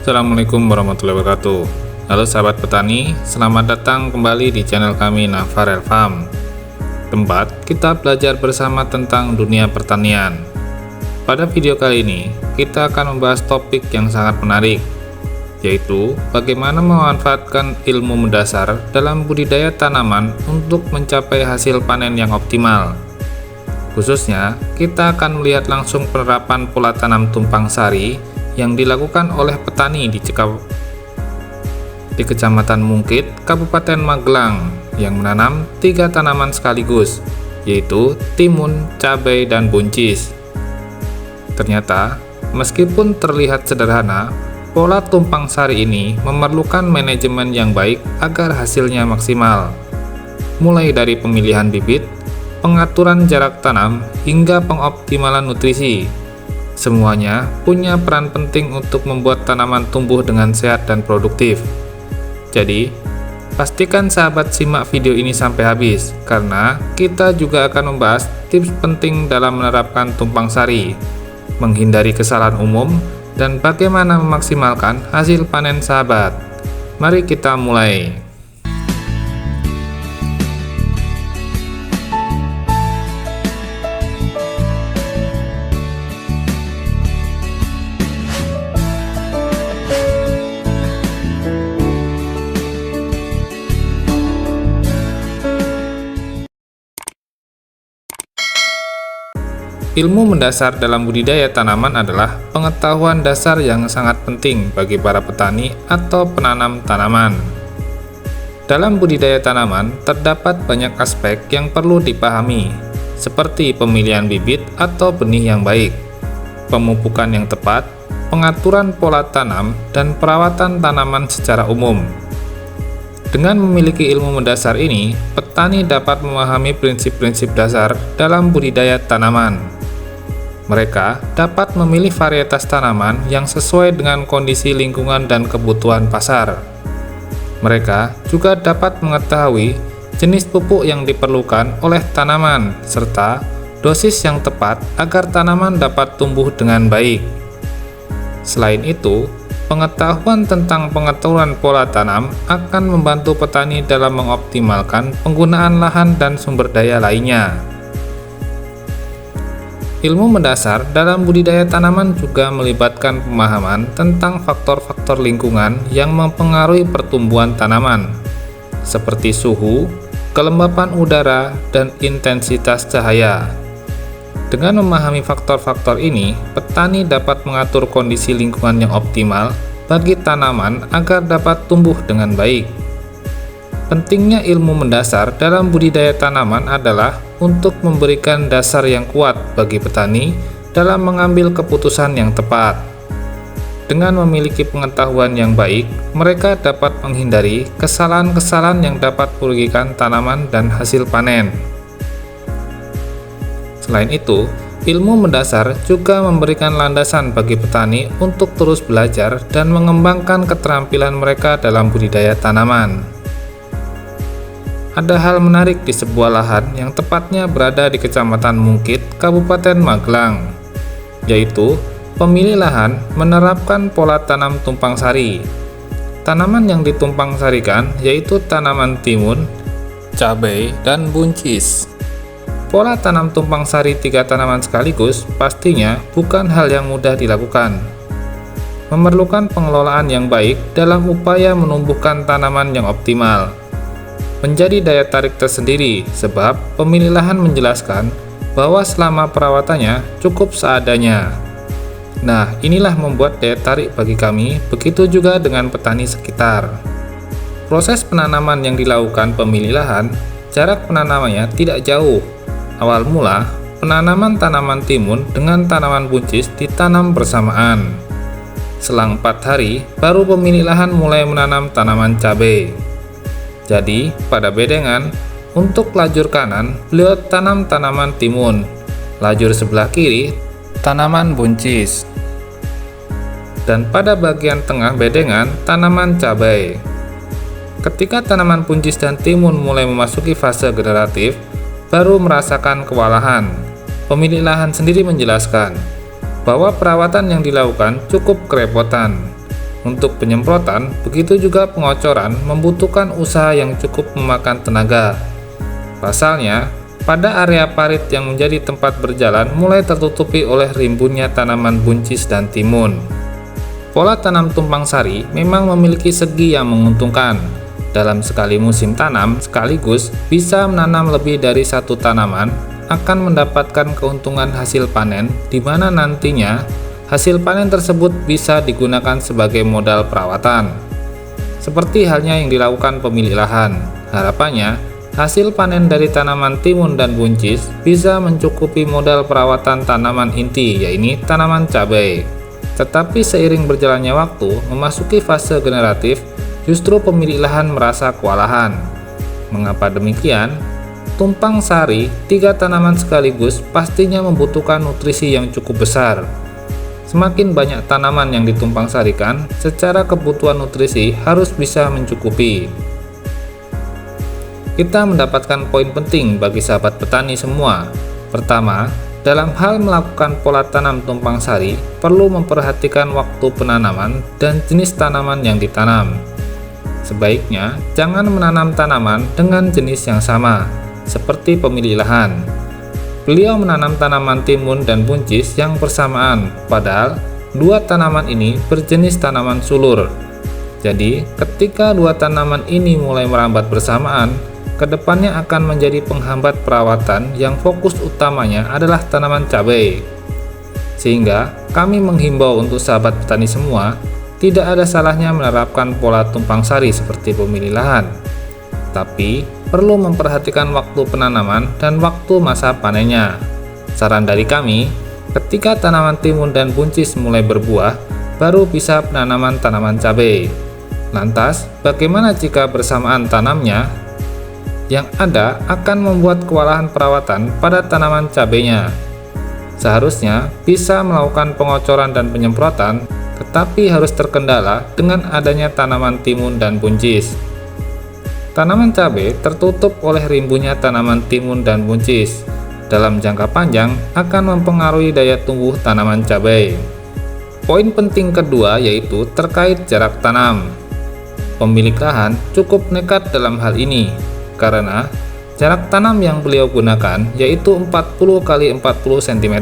Assalamualaikum warahmatullahi wabarakatuh. Halo sahabat petani, selamat datang kembali di channel kami Nafarel Farm. Tempat kita belajar bersama tentang dunia pertanian. Pada video kali ini, kita akan membahas topik yang sangat menarik, yaitu bagaimana memanfaatkan ilmu mendasar dalam budidaya tanaman untuk mencapai hasil panen yang optimal. Khususnya, kita akan melihat langsung penerapan pola tanam tumpang sari yang dilakukan oleh petani di Kecamatan Mungkit, Kabupaten Magelang, yang menanam 3 tanaman sekaligus, yaitu timun, cabai, dan buncis. Ternyata, meskipun terlihat sederhana, pola tumpang sari ini memerlukan manajemen yang baik agar hasilnya maksimal. Mulai dari pemilihan bibit, pengaturan jarak tanam, hingga pengoptimalan nutrisi. Semuanya punya peran penting untuk membuat tanaman tumbuh dengan sehat dan produktif. Jadi, pastikan sahabat simak video ini sampai habis, karena kita juga akan membahas tips penting dalam menerapkan tumpang sari, menghindari kesalahan umum, dan bagaimana memaksimalkan hasil panen sahabat. Mari kita mulai. Ilmu mendasar dalam budidaya tanaman adalah pengetahuan dasar yang sangat penting bagi para petani atau penanam tanaman. Dalam budidaya tanaman, terdapat banyak aspek yang perlu dipahami, seperti pemilihan bibit atau benih yang baik, pemupukan yang tepat, pengaturan pola tanam, dan perawatan tanaman secara umum. Dengan memiliki ilmu mendasar ini, petani dapat memahami prinsip-prinsip dasar dalam budidaya tanaman. Mereka dapat memilih varietas tanaman yang sesuai dengan kondisi lingkungan dan kebutuhan pasar. Mereka juga dapat mengetahui jenis pupuk yang diperlukan oleh tanaman, serta dosis yang tepat agar tanaman dapat tumbuh dengan baik. Selain itu, pengetahuan tentang pengaturan pola tanam akan membantu petani dalam mengoptimalkan penggunaan lahan dan sumber daya lainnya. Ilmu mendasar dalam budidaya tanaman juga melibatkan pemahaman tentang faktor-faktor lingkungan yang mempengaruhi pertumbuhan tanaman, seperti suhu, kelembapan udara, dan intensitas cahaya. Dengan memahami faktor-faktor ini, petani dapat mengatur kondisi lingkungan yang optimal bagi tanaman agar dapat tumbuh dengan baik. Pentingnya ilmu mendasar dalam budidaya tanaman adalah untuk memberikan dasar yang kuat bagi petani dalam mengambil keputusan yang tepat. Dengan memiliki pengetahuan yang baik, mereka dapat menghindari kesalahan-kesalahan yang dapat merugikan tanaman dan hasil panen. Selain itu, ilmu mendasar juga memberikan landasan bagi petani untuk terus belajar dan mengembangkan keterampilan mereka dalam budidaya tanaman. Ada hal menarik di sebuah lahan yang tepatnya berada di Kecamatan Mungkit, Kabupaten Magelang, yaitu pemilik lahan menerapkan pola tanam tumpang sari. Tanaman yang ditumpang sarikan yaitu tanaman timun, cabai, dan buncis. Pola tanam tumpang sari 3 tanaman sekaligus pastinya bukan hal yang mudah dilakukan. Memerlukan pengelolaan yang baik dalam upaya menumbuhkan tanaman yang optimal. Menjadi daya tarik tersendiri sebab pemilik lahan menjelaskan bahwa selama perawatannya cukup seadanya. Nah, inilah membuat daya tarik bagi kami, begitu juga dengan petani sekitar. Proses penanaman yang dilakukan pemilik lahan, jarak penanamannya tidak jauh. Awal mula, penanaman tanaman timun dengan tanaman buncis ditanam bersamaan. Selang 4 hari, baru pemilik lahan mulai menanam tanaman cabai. Jadi, pada bedengan, untuk lajur kanan, beliau tanam tanaman timun. Lajur sebelah kiri, tanaman buncis. Dan pada bagian tengah bedengan, tanaman cabai. Ketika tanaman buncis dan timun mulai memasuki fase generatif, baru merasakan kewalahan. Pemilik lahan sendiri menjelaskan bahwa perawatan yang dilakukan cukup kerepotan. Untuk penyemprotan, begitu juga pengocoran membutuhkan usaha yang cukup memakan tenaga. Pasalnya, pada area parit yang menjadi tempat berjalan mulai tertutupi oleh rimbunnya tanaman buncis dan timun. Pola tanam tumpang sari memang memiliki segi yang menguntungkan. Dalam sekali musim tanam sekaligus bisa menanam lebih dari satu tanaman akan mendapatkan keuntungan hasil panen, di mana nantinya hasil panen tersebut bisa digunakan sebagai modal perawatan. Seperti halnya yang dilakukan pemilik lahan, harapannya hasil panen dari tanaman timun dan buncis bisa mencukupi modal perawatan tanaman inti, yaitu tanaman cabai. Tetapi seiring berjalannya waktu memasuki fase generatif, justru pemilik lahan merasa kewalahan. Mengapa demikian? Tumpang sari 3 tanaman sekaligus pastinya membutuhkan nutrisi yang cukup besar. Semakin banyak tanaman yang ditumpang sarikan, secara kebutuhan nutrisi harus bisa mencukupi. Kita mendapatkan poin penting bagi sahabat petani semua. Pertama, dalam hal melakukan pola tanam tumpang sari, perlu memperhatikan waktu penanaman dan jenis tanaman yang ditanam. Sebaiknya, jangan menanam tanaman dengan jenis yang sama, seperti pemilik lahan. Beliau menanam tanaman timun dan buncis yang bersamaan, padahal 2 tanaman ini berjenis tanaman sulur. Jadi, ketika 2 tanaman ini mulai merambat bersamaan, kedepannya akan menjadi penghambat perawatan yang fokus utamanya adalah tanaman cabai. Sehingga kami menghimbau untuk sahabat petani semua, tidak ada salahnya menerapkan pola tumpang sari seperti pemilik lahan. Tapi perlu memperhatikan waktu penanaman dan waktu masa panennya. Saran dari kami, ketika tanaman timun dan buncis mulai berbuah, baru bisa penanaman tanaman cabai. Lantas, bagaimana jika bersamaan tanamnya? Yang ada akan membuat kewalahan perawatan pada tanaman cabainya. Seharusnya bisa melakukan pengocoran dan penyemprotan, tetapi harus terkendala dengan adanya tanaman timun dan buncis. Tanaman cabai tertutup oleh rimbunnya tanaman timun dan buncis. Dalam jangka panjang akan mempengaruhi daya tumbuh tanaman cabai. Poin penting kedua yaitu terkait jarak tanam. Pemilik lahan cukup nekat dalam hal ini, karena jarak tanam yang beliau gunakan yaitu 40 x 40 cm.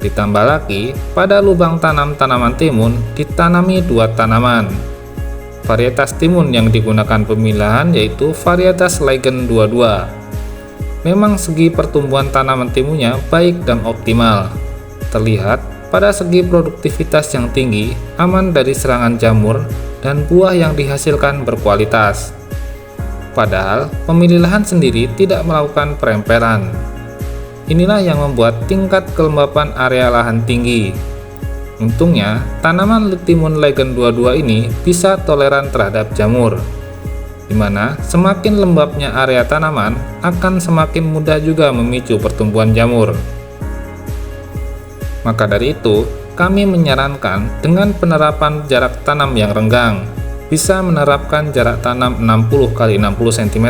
Ditambah lagi, pada lubang tanam tanaman timun ditanami 2 tanaman. Varietas timun yang digunakan pemilahan yaitu varietas Legend 22. Memang segi pertumbuhan tanaman timunnya baik dan optimal. Terlihat pada segi produktivitas yang tinggi, aman dari serangan jamur, dan buah yang dihasilkan berkualitas. Padahal pemilik lahan sendiri tidak melakukan perempelan. Inilah yang membuat tingkat kelembapan area lahan tinggi. Untungnya, tanaman timun Legend 22 ini bisa toleran terhadap jamur, di mana semakin lembabnya area tanaman akan semakin mudah juga memicu pertumbuhan jamur. Maka dari itu, kami menyarankan dengan penerapan jarak tanam yang renggang, bisa menerapkan jarak tanam 60 x 60 cm.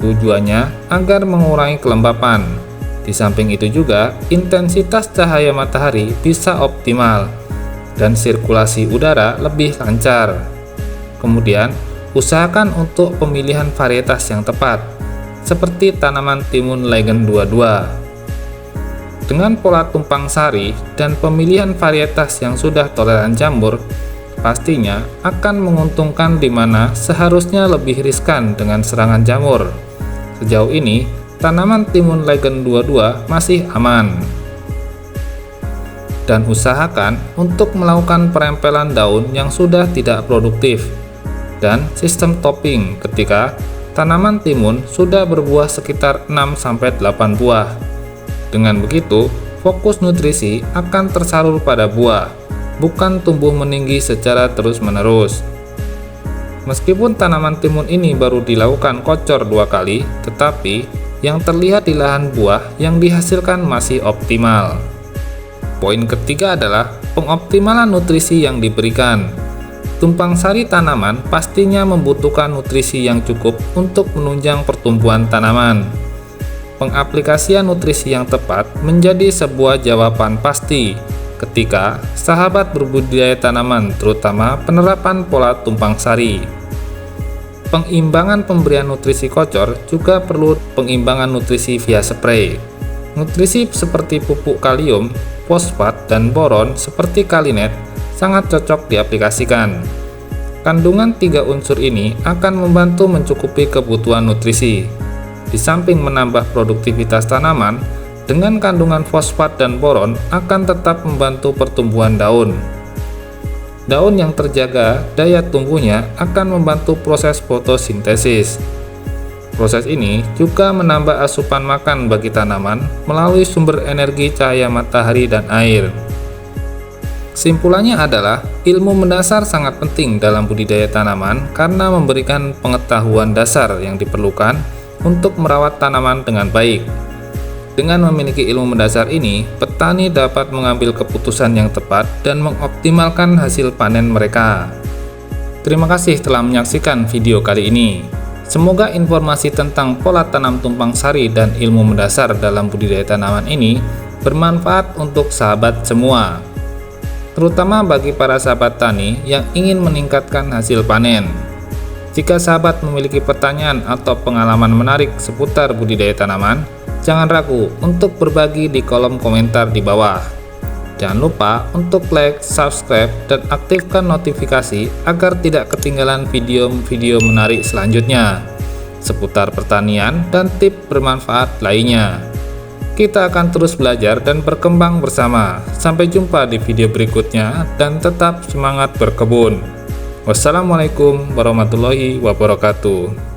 Tujuannya agar mengurangi kelembapan. Di samping itu juga, intensitas cahaya matahari bisa optimal dan sirkulasi udara lebih lancar. Kemudian, usahakan untuk pemilihan varietas yang tepat, seperti tanaman timun Legend 22. Dengan pola tumpang sari dan pemilihan varietas yang sudah toleran jamur, pastinya akan menguntungkan, di mana seharusnya lebih riskan dengan serangan jamur. Sejauh ini, tanaman timun Legend 22 masih aman. Dan usahakan untuk melakukan perempelan daun yang sudah tidak produktif dan sistem topping ketika tanaman timun sudah berbuah sekitar 6-8 buah. Dengan begitu, fokus nutrisi akan tersalur pada buah, bukan tumbuh meninggi secara terus-menerus. Meskipun tanaman timun ini baru dilakukan kocor 2 kali, tetapi yang terlihat di lahan buah yang dihasilkan masih optimal. Poin ketiga adalah pengoptimalan nutrisi yang diberikan. Tumpang sari tanaman pastinya membutuhkan nutrisi yang cukup untuk menunjang pertumbuhan tanaman. Pengaplikasian nutrisi yang tepat menjadi sebuah jawaban pasti, ketika sahabat berbudidaya tanaman, terutama penerapan pola tumpang sari. Pengimbangan pemberian nutrisi kocor juga perlu pengimbangan nutrisi via spray. Nutrisi seperti pupuk kalium, fosfat, dan boron seperti kalinet sangat cocok diaplikasikan. Kandungan 3 unsur ini akan membantu mencukupi kebutuhan nutrisi. Di samping menambah produktivitas tanaman, dengan kandungan fosfat dan boron akan tetap membantu pertumbuhan daun. Daun yang terjaga daya tumbuhnya akan membantu proses fotosintesis. Proses ini juga menambah asupan makan bagi tanaman melalui sumber energi cahaya matahari dan air. Kesimpulannya adalah, ilmu mendasar sangat penting dalam budidaya tanaman karena memberikan pengetahuan dasar yang diperlukan untuk merawat tanaman dengan baik. Dengan memiliki ilmu mendasar ini, petani dapat mengambil keputusan yang tepat dan mengoptimalkan hasil panen mereka. Terima kasih telah menyaksikan video kali ini. Semoga informasi tentang pola tanam tumpang sari dan ilmu mendasar dalam budidaya tanaman ini bermanfaat untuk sahabat semua, terutama bagi para sahabat tani yang ingin meningkatkan hasil panen. Jika sahabat memiliki pertanyaan atau pengalaman menarik seputar budidaya tanaman, jangan ragu untuk berbagi di kolom komentar di bawah. Jangan lupa untuk like, subscribe, dan aktifkan notifikasi agar tidak ketinggalan video-video menarik selanjutnya seputar pertanian dan tips bermanfaat lainnya. Kita akan terus belajar dan berkembang bersama. Sampai jumpa di video berikutnya dan tetap semangat berkebun. Wassalamualaikum warahmatullahi wabarakatuh.